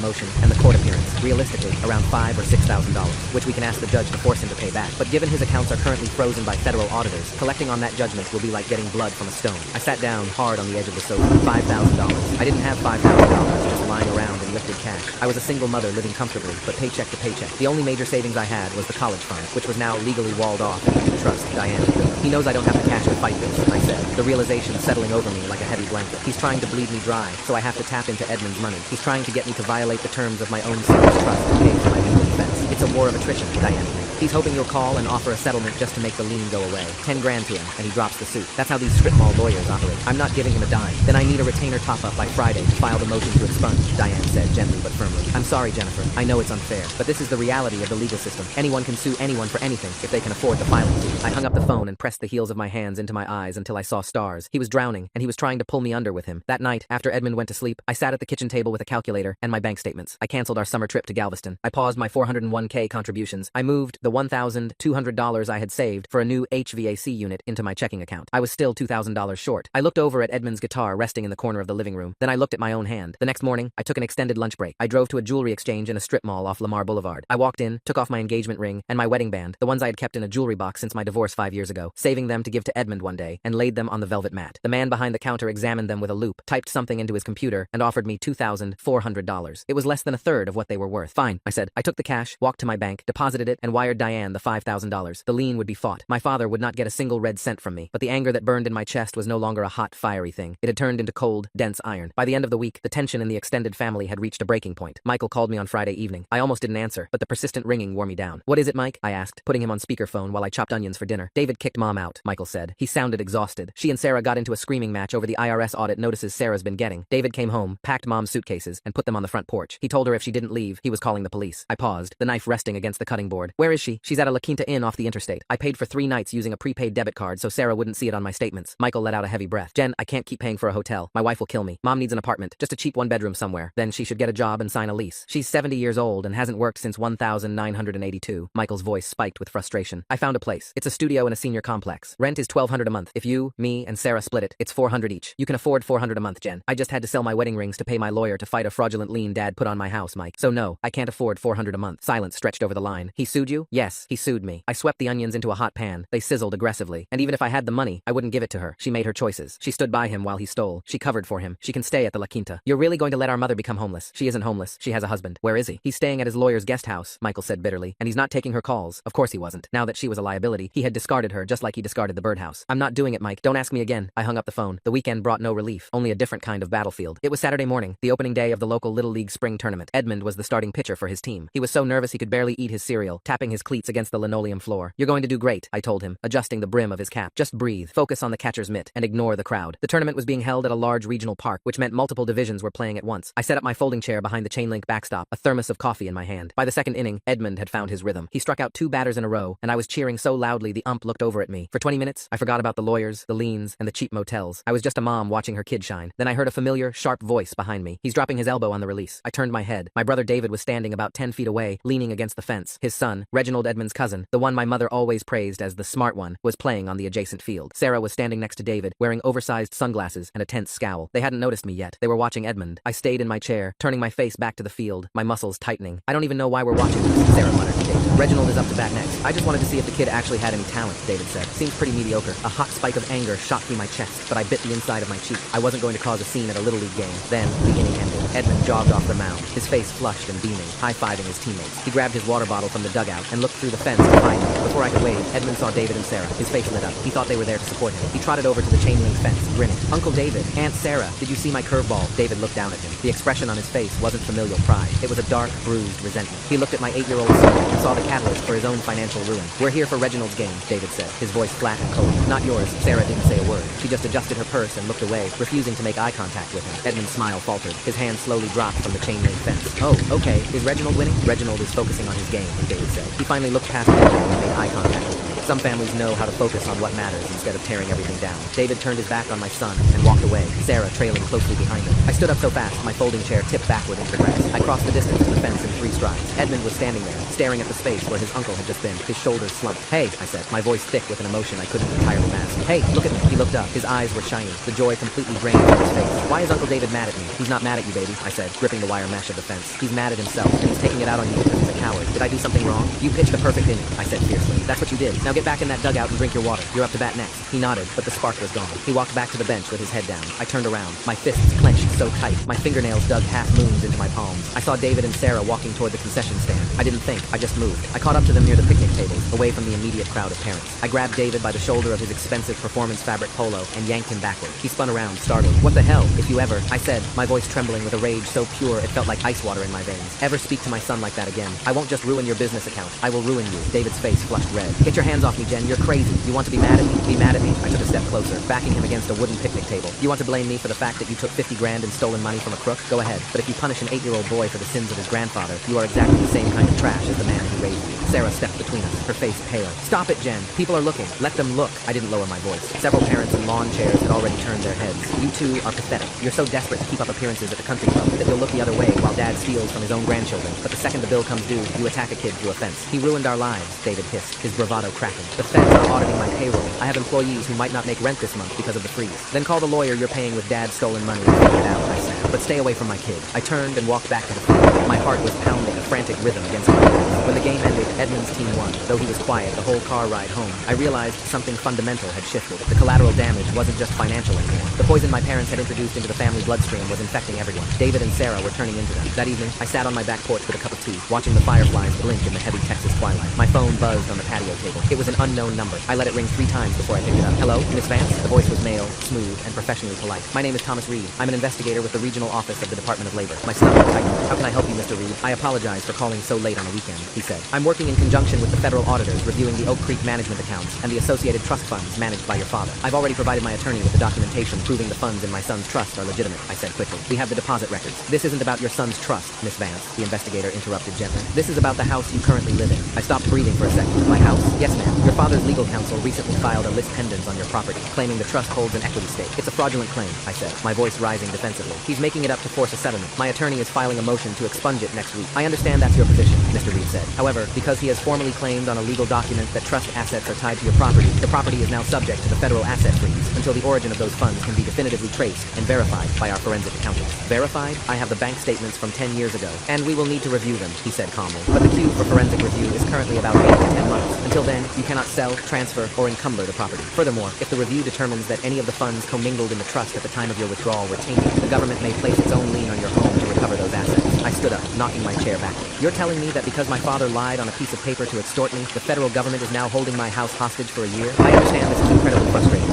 motion, and the court appearance, realistically, around $5,000 or $6,000, which we can ask the judge to force him to pay back. But given his accounts are currently frozen by federal auditors, collecting on that judgment will be like getting blood from a stone. I sat down hard on the edge of the sofa. $5,000. I didn't have $5,000 just lying around in liquid cash. I was a single mother living comfortably, but paycheck to paycheck. The only major savings I had was the college fund, which was now legally walled off and to trust Diane. He knows I don't have the cash to fight this, I said, the realization settling over me like a heavy blanket. He's trying to bleed me dry, so I have to tap into Edmund's money. He's trying to get me to violate the terms of my own son's trust and pay for my legal defense. It's a war of attrition, Diane. He's hoping you'll call and offer a settlement just to make the lien go away. 10 grand to him, and he drops the suit. That's how these strip mall lawyers operate. I'm not giving him a dime. Then I need a retainer top-up by Friday to file the motion to expunge, Diane said gently but firmly. I'm sorry, Jennifer. I know it's unfair, but this is the reality of the legal system. Anyone can sue anyone for anything if they can afford the filing fee. I hung up the phone and pressed the heels of my hands into my eyes until I saw stars. He was drowning, and he was trying to pull me under with him. That night, after Edmund went to sleep, I sat at the kitchen table with a calculator and my bank statements. I canceled our summer trip to Galveston. I paused my $401k contributions. I moved the $1,200 I had saved for a new HVAC unit into my checking account. I was still $2,000 short. I looked over at Edmund's guitar resting in the corner of the living room. Then I looked at my own hand. The next morning, I took an extended lunch break. I drove to a jewelry exchange in a strip mall off Lamar Boulevard. I walked in, took off my engagement ring and my wedding band, the ones I had kept in a jewelry box since my divorce 5 years ago, saving them to give to Edmund one day, and laid them on the velvet mat. The man behind the counter examined them with a loupe, typed something into his computer, and offered me $2,400. It was less than a third of what they were worth. Fine, I said. I took the cash, walked to my bank, deposited it, and wired Diane the $5,000. The lien would be fought. My father would not get a single red cent from me, but the anger that burned in my chest was no longer a hot, fiery thing. It had turned into cold, dense iron. By the end of the week, the tension in the extended family had reached a breaking point. Michael called me on Friday evening. I almost didn't answer, but the persistent ringing wore me down. What is it, Mike? I asked, putting him on speakerphone while I chopped onions for dinner. David kicked Mom out, Michael said. He sounded exhausted. She and Sarah got into a screaming match over the IRS audit notices Sarah's been getting. David came home, packed Mom's suitcases, and put them on the front porch. He told her if she didn't leave, he was calling the police. I paused, the knife resting against the cutting board. Where is she? She's at a La Quinta Inn off the interstate. I paid for 3 nights using a prepaid debit card so Sarah wouldn't see it on my statements. Michael let out a heavy breath. Jen, I can't keep paying for a hotel. My wife will kill me. Mom needs an apartment, just a cheap 1-bedroom somewhere. Then she should get a job and sign a lease. She's 70 years old and hasn't worked since 1982. Michael's voice spiked with frustration. I found a place. It's a studio in a senior complex. Rent is $1,200 a month. If you, me, and Sarah split it, it's $400 each. You can afford $400 a month, Jen. I just had to sell my wedding rings to pay my lawyer to fight a fraudulent lien Dad put on my house, Mike. So no, I can't afford $400 a month. Silence stretched over the line. He sued you? Yes, he sued me. I swept the onions into a hot pan. They sizzled aggressively. And even if I had the money, I wouldn't give it to her. She made her choices. She stood by him while he stole. She covered for him. She can stay at the La Quinta. You're really going to let our mother become homeless? She isn't homeless. She has a husband. Where is he? He's staying at his lawyer's guest house, Michael said bitterly. And he's not taking her calls. Of course he wasn't. Now that she was a liability, he had discarded her just like he discarded the birdhouse. I'm not doing it, Mike. Don't ask me again. I hung up the phone. The weekend brought no relief, only a different kind of battlefield. It was Saturday morning, the opening day of the local Little League spring tournament. Edmund was the starting pitcher for his team. He was so nervous he could barely eat his cereal, tapping his cleats against the linoleum floor. You're going to do great, I told him, adjusting the brim of his cap. Just breathe, focus on the catcher's mitt, and ignore the crowd. The tournament was being held at a large regional park, which meant multiple divisions were playing at once. I set up my folding chair behind the chain link backstop, a thermos of coffee in my hand. By the second inning, Edmund had found his rhythm. He struck out 2 batters in a row, and I was cheering so loudly the ump looked over at me. For 20 minutes, I forgot about the lawyers, the liens, and the cheap motels. I was just a mom watching her kid shine. Then I heard a familiar, sharp voice behind me. He's dropping his elbow on the release. I turned my head. My brother David was standing about 10 feet away, leaning against the fence. His son, Reginald Edmund's cousin, the one my mother always praised as the smart one, was playing on the adjacent field. Sarah was standing next to David, wearing oversized sunglasses and a tense scowl. They hadn't noticed me yet. They were watching Edmund. I stayed in my chair, turning my face back to the field, my muscles tightening. I don't even know why we're watching this, Sarah muttered to David. Reginald is up to bat next. I just wanted to see if the kid actually had any talent, David said. Seems pretty mediocre. A hot spike of anger shot through my chest, but I bit the inside of my cheek. I wasn't going to cause a scene at a Little League game. Then, the inning ended. Edmund jogged off the mound, his face flushed and beaming, high-fiving his teammates. He grabbed his water bottle from the dugout and looked through the fence to find me. Before I could wave, Edmund saw David and Sarah. His face lit up. He thought they were there to support him. He trotted over to the chain link fence, grinning. Uncle David, Aunt Sarah, did you see my curveball? David looked down at him. The expression on his face wasn't familial pride. It was a dark, bruised resentment. He looked at my 8-year-old son and saw the catalyst for his own financial ruin. We're here for Reginald's game, David said, his voice flat and cold. Not yours. Sarah didn't say a word. She just adjusted her purse and looked away, refusing to make eye contact with him. Edmund's smile faltered. His hand slowly dropped from the chain link fence. Oh, okay. Is Reginald winning? Reginald is focusing on his game, David said. He finally looked past Edmund and made eye contact with me. Some families know how to focus on what matters instead of tearing everything down. David turned his back on my son and walked away, Sarah trailing closely behind him. I stood up so fast, my folding chair tipped backward into the grass. I crossed the distance to the fence in 3 strides. Edmund was standing there, staring at the space where his uncle had just been. His shoulders slumped. Hey, I said, my voice thick with an emotion I couldn't entirely mask. Hey, look at me. He looked up. His eyes were shining. The joy completely drained from his face. Why is Uncle David mad at me? He's not mad at you, baby, I said, gripping the wire mesh of the fence. He's mad at himself, and he's taking it out on you because he's a coward. Did I do something wrong? You pitched the perfect inning, I said fiercely. That's what you did. Now get back in that dugout and drink your water. You're up to bat next. He nodded, but the spark was gone. He walked back to the bench with his head down. I turned around, my fists clenched so tight. My fingernails dug half moons into my palms. I saw David and Sarah walking toward the concession stand. I didn't think, I just moved. I caught up to them near the picnic tables, away from the immediate crowd of parents. I grabbed David by the shoulder of his expensive performance fabric polo and yanked him backward. He spun around, startled. What the hell, if you ever, I said, my voice trembling with a rage so pure it felt like ice water in my veins. Ever speak to my son like that again, I won't just ruin your business account. I will ruin you. David's face flushed red. Get your hands off me, Jen. You're crazy. You want to be mad at me? Be mad at me. I took a step closer, backing him against a wooden picnic table. You want to blame me for the fact that you took 50 grand in stolen money from a crook? Go ahead. But if you punish an 8-year-old boy for the sins of his grandfather, you are exactly the same kind of trash as the man who raised you. Sarah stepped between us, her face pale. Stop it, Jen. People are looking. Let them look. I didn't lower my voice. Several parents in lawn chairs had already turned their heads. You two are pathetic. You're so desperate to keep up appearances at the country club that you'll look the other way while Dad steals from his own grandchildren. But the second the bill comes due, you attack a kid through a fence. He ruined our lives, David hissed, his bravado cracking. The feds are auditing my payroll. I have employees who might not make rent this month because of the freeze. Then call the lawyer you're paying with Dad's stolen money and figure it out, I said. But stay away from my kid. I turned and walked back to the field. My heart was pounding a frantic rhythm against my ears. When the game ended, Edmund's team won. Though he was quiet the whole car ride home, I realized something fundamental had shifted. The collateral damage wasn't just financial anymore. The poison my parents had introduced into the family bloodstream was infecting everyone. David and Sarah were turning into them. That evening, I sat on my back porch with a cup of tea, watching the fireflies blink in the heavy Texas twilight. My phone buzzed on the patio table. It was an unknown number. I let it ring 3 times before I picked it up. Hello, Miss Vance? The voice was male, smooth, and professionally polite. My name is Thomas Reed. I'm an investigator with the Regional Office of the Department of Labor. My stomach tightened. How can I help you, Mr. Reed? I apologize for calling so late on a weekend, he said. I'm working in conjunction with the federal auditors reviewing the Oak Creek management accounts and the associated trust funds managed by your father. I've already provided my attorney with the documentation proving the funds in my son's trust are legitimate, I said quickly. We have the deposit records. This isn't about your son's trust, Miss Vance, the investigator interrupted gently. This is about the house you currently live in. I stopped breathing for a second. My house? Yes, ma'am. Your father's legal counsel recently filed a lis pendens on your property, claiming the trust holds an equity stake. It's a fraudulent claim, I said, my voice rising defensively. He's making it up to force a settlement. My attorney is filing a motion to expunge it next week. I understand that's your position, Mr. Reed said. However, because he has formally claimed on a legal document that trust assets are tied to your property, the property is now subject to the federal asset freeze until the origin of those funds can be definitively traced and verified by our forensic accountants. Verified? I have the bank statements from 10 years ago, and we will need to review them, he said calmly. But the queue for forensic review is currently about 8 to 10 months. Until then, you cannot sell, transfer, or encumber the property. Furthermore, if the review determines that any of the funds commingled in the trust at the time of your withdrawal were tainted, the government may place its own lien on your home to recover those assets. I stood up, knocking my chair back. You're telling me that because my father lied on a piece of paper to extort me, the federal government is now holding my house hostage for a year? I understand this is incredibly frustrating.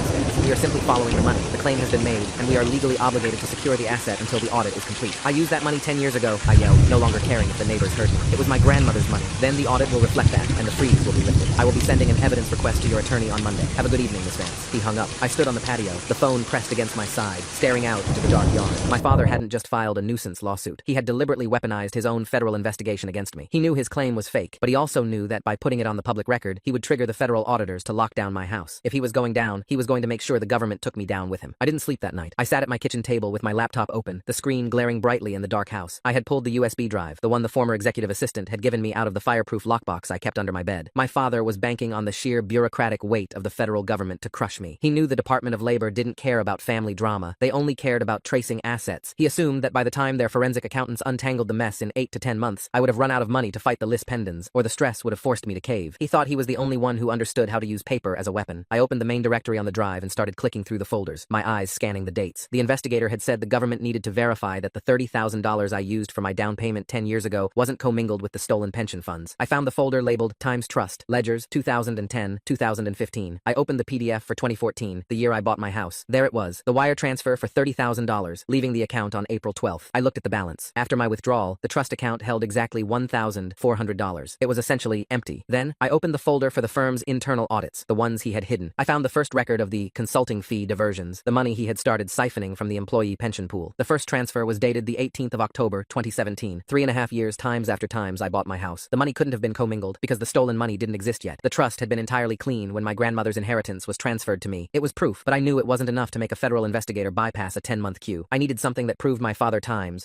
We are simply following the money. The claim has been made, and we are legally obligated to secure the asset until the audit is complete. I used that money 10 years ago, I yelled, no longer caring if the neighbors heard me. It was my grandmother's money. Then the audit will reflect that, and the freeze will be lifted. I will be sending an evidence request to your attorney on Monday. Have a good evening, Miss Vance. He hung up. I stood on the patio, the phone pressed against my side, staring out into the dark yard. My father hadn't just filed a nuisance lawsuit. He had deliberately weaponized his own federal investigation against me. He knew his claim was fake, but he also knew that by putting it on the public record, he would trigger the federal auditors to lock down my house. If he was going down, he was going to make sure the government took me down with him. I didn't sleep that night. I sat at my kitchen table with my laptop open, the screen glaring brightly in the dark house. I had pulled the USB drive, the one the former executive assistant had given me out of the fireproof lockbox I kept under my bed. My father was banking on the sheer bureaucratic weight of the federal government to crush me. He knew the Department of Labor didn't care about family drama. They only cared about tracing assets. He assumed that by the time their forensic accountants untangled the mess in 8 to 10 months, I would have run out of money to fight the lis pendens, or the stress would have forced me to cave. He thought he was the only one who understood how to use paper as a weapon. I opened the main directory on the drive and started started clicking through the folders, my eyes scanning the dates. The investigator had said the government needed to verify that the $30,000 I used for my down payment 10 years ago wasn't commingled with the stolen pension funds. I found the folder labeled Times Trust, Ledgers, 2010, 2015. I opened the PDF for 2014, the year I bought my house. There it was, the wire transfer for $30,000, leaving the account on April 12th. I looked at the balance. After my withdrawal, the trust account held exactly $1,400. It was essentially empty. Then, I opened the folder for the firm's internal audits, the ones he had hidden. I found the first record of the consulting fee diversions, the money he had started siphoning from the employee pension pool. The first transfer was dated the 18th of October, 2017. 3.5 years times after times I bought my house. The money couldn't have been commingled because the stolen money didn't exist yet. The trust had been entirely clean when my grandmother's inheritance was transferred to me. It was proof, but I knew it wasn't enough to make a federal investigator bypass a 10-month queue. I needed something that proved my father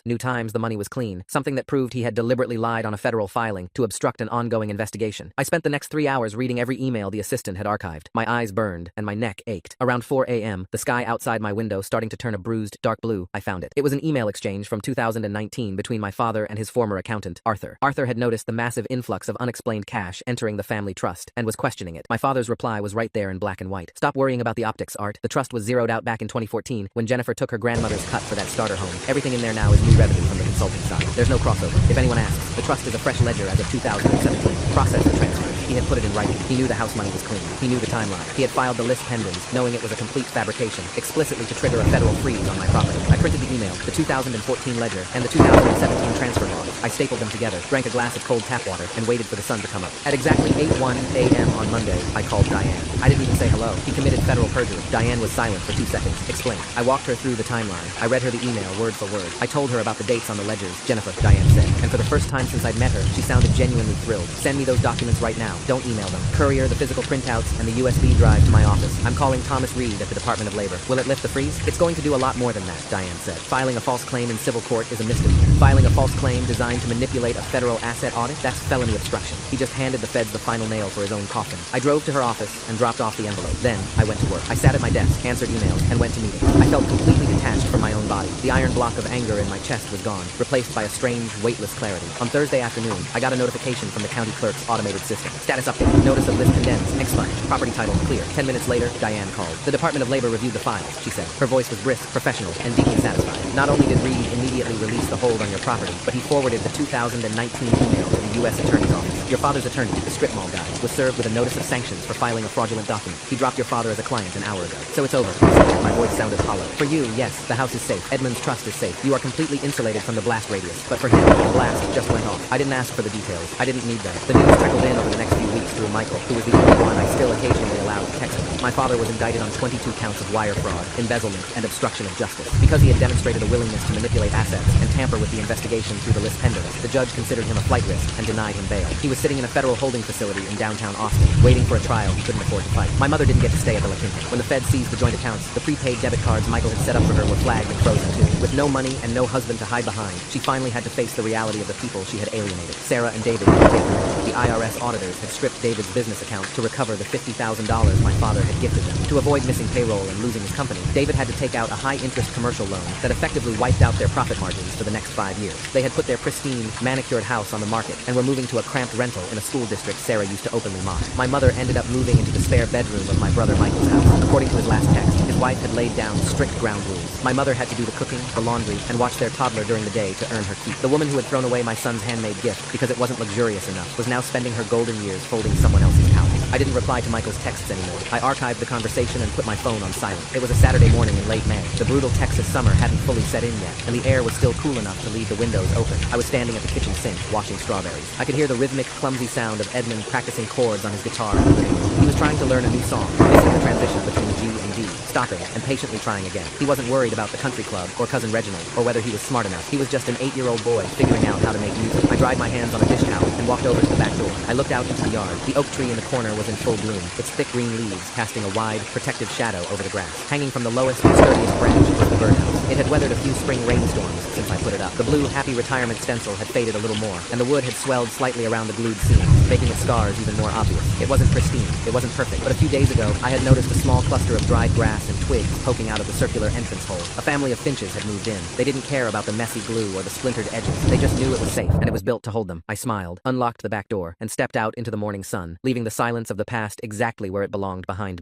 knew times the money was clean, something that proved he had deliberately lied on a federal filing to obstruct an ongoing investigation. I spent the next 3 hours reading every email the assistant had archived. My eyes burned, and my neck ached. Around 4 a.m., the sky outside my window starting to turn a bruised, dark blue, I found it. It was an email exchange from 2019 between my father and his former accountant, Arthur. Arthur had noticed the massive influx of unexplained cash entering the family trust, and was questioning it. My father's reply was right there in black and white. Stop worrying about the optics, Art. The trust was zeroed out back in 2014 when Jennifer took her grandmother's cut for that starter home. Everything in there now is new revenue from the consulting side. There's no crossover. If anyone asks, the trust is a fresh ledger as of 2017. Process the transfers. He had put it in writing. He knew the house money was clean. He knew the timeline. He had filed the list pendants, knowing it was a complete fabrication, explicitly to trigger a federal freeze on my property. I printed the email, the 2014 ledger, and the 2017 transfer logs. I stapled them together, drank a glass of cold tap water, and waited for the sun to come up. At exactly 8:01 a.m. on Monday, I called Diane. I didn't even say hello. He committed federal perjury. Diane was silent for 2 seconds. Explain. I walked her through the timeline. I read her the email word for word. I told her about the dates on the ledgers. Jennifer, Diane said. And for the first time since I'd met her, she sounded genuinely thrilled. Send me those documents right now. Don't email them. Courier the physical printouts and the USB drive to my office. I'm calling Thomas Reed at the Department of Labor. Will it lift the freeze? It's going to do a lot more than that, Diane said. Filing a false claim in civil court is a misdemeanor. Filing a false claim designed to manipulate a federal asset audit? That's felony obstruction. He just handed the feds the final nail for his own coffin. I drove to her office and dropped off the envelope. Then, I went to work. I sat at my desk, answered emails, and went to meetings. I felt completely detached from my own body. The iron block of anger in my chest was gone, replaced by a strange, weightless clarity. On Thursday afternoon, I got a notification from the county clerk's automated system. Status update. Notice of list condensed. Expunged. Property title clear. 10 minutes later, Diane called. The Department of Labor reviewed the files, she said. Her voice was brisk, professional, and deeply satisfied. Not only did Reed immediately release the hold on your property, but he forwarded the 2019 email to the U.S. Attorney's Office. Your father's attorney, the strip mall guy, was served with a notice of sanctions for filing a fraudulent document. He dropped your father as a client an hour ago. So it's over, I said. My voice sounded hollow. For you, yes, the house is safe. Edmund's trust is safe. You are completely insulated from the blast radius. But for him, the blast just went off. I didn't ask for the details. I didn't need them. The news trickled in over the next few weeks through Michael, who was the only one I still occasionally allowed to text me. My father was indicted on 22 counts of wire fraud, embezzlement, and obstruction of justice. Because he had demonstrated a willingness to manipulate assets and tamper with the investigation through the list pendants, the judge considered him a flight risk and denied him bail. He was sitting in a federal holding facility in downtown Austin, waiting for a trial he couldn't afford to fight. My mother didn't get to stay at the La Quinta. When the Fed seized the joint accounts, the prepaid debit cards Michael had set up for her were flagged and frozen too. With no money and no husband to hide behind, she finally had to face the reality of the people she had alienated. Sarah and David had taken her. The IRS auditors had stripped David's business account to recover the $50,000 my father had gifted them. To avoid missing payroll and losing his company, David had to take out a high-interest commercial loan that effectively wiped out their profit margins for the next 5 years. They had put their pristine, manicured house on the market and were moving to a cramped rental in a school district Sarah used to openly mock. My mother ended up moving into the spare bedroom of my brother Michael's house. According to his last text, his wife had laid down strict ground rules. My mother had to do the cooking, the laundry, and watch their toddler during the day to earn her keep. The woman who had thrown away my son's handmade gift because it wasn't luxurious enough was now spending her golden years folding someone else's towels. I didn't reply to Michael's texts anymore. I archived the conversation and put my phone on silent. It was a Saturday morning in late May. The brutal Texas summer hadn't fully set in yet, and the air was still cool enough to leave the windows open. I was standing at the kitchen sink, washing strawberries. I could hear the rhythmic, clumsy sound of Edmund practicing chords on his guitar in the living room. He was trying to learn a new song, missing the transition between G and D, stopping and patiently trying again. He wasn't worried about the country club or cousin Reginald or whether he was smart enough. He was just an 8-year-old boy figuring out how to make music. I dried my hands on a dish towel and walked over to the back door. I looked out into the yard. The oak tree in the corner was in full bloom, its thick green leaves casting a wide, protective shadow over the grass. Hanging from the lowest, sturdiest branch was the birdhouse. It had weathered a few spring rainstorms since I put it up. The blue happy retirement stencil had faded a little more, and the wood had swelled slightly around the glued seams, making its scars even more obvious. It wasn't pristine, it wasn't perfect, but a few days ago, I had noticed a small cluster of dried grass and twigs poking out of the circular entrance hole. A family of finches had moved in. They didn't care about the messy glue or the splintered edges. They just knew it was safe, and it was built to hold them. I smiled, unlocked the back door, and stepped out into the morning sun, leaving the silence of the past exactly where it belonged behind me.